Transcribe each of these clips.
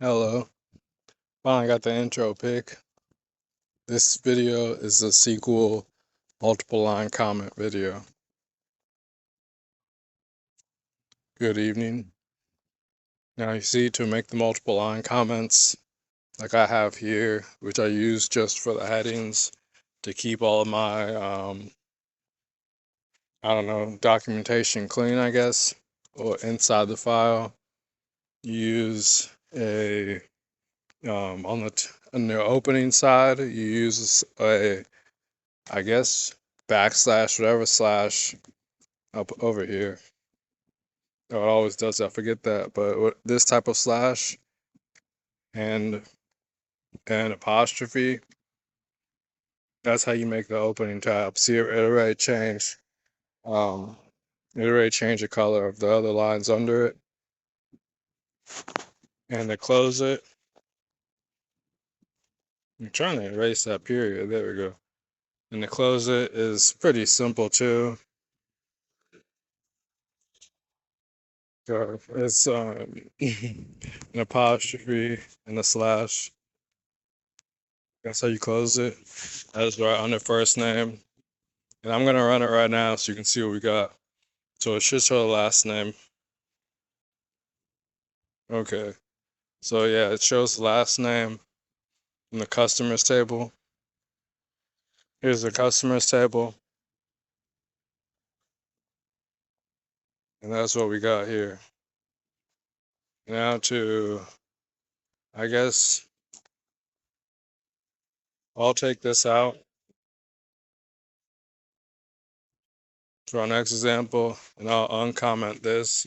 Hello. Finally got the intro pick. This video is a SQL multiple line comment video. Good evening. Now you see, to make the multiple line comments like I have here, which I use just for the headings to keep all of my documentation clean, I guess, or inside the file, you use a on the opening side, you use a, I guess, backslash, whatever slash up over here. Oh, it always does that. I forget that. But this type of slash and apostrophe, that's how you make the opening tab. See, it already changed. Um, it already changed the color of the other lines under it. And to close it, I'm trying to erase that period. There we go. And to close it is pretty simple too. So it's an apostrophe and a slash. That's how you close it. That's right under first name. And I'm gonna run it right now so you can see what we got. So it should show the last name. Okay. So yeah, it shows the last name in the customers table. Here's the customers table. And that's what we got here. Now I guess I'll take this out for our next example, and I'll uncomment this.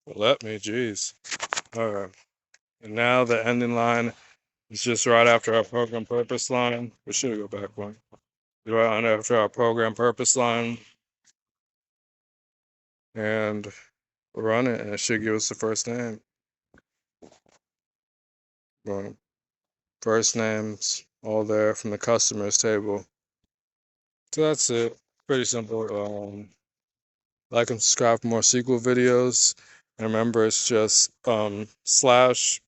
Let me, geez. All right. And now the ending line is just right after our program purpose line. We should go back one. Right after our program purpose line. And run it, and it should give us the first name. Boom. First names all there from the customers table. So that's it. Pretty simple. Like and subscribe for more SQL videos. And remember, it's just slash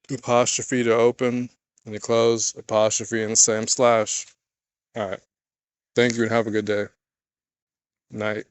apostrophe to open and to close, apostrophe and the same slash. All right. Thank you and have a good day. Night.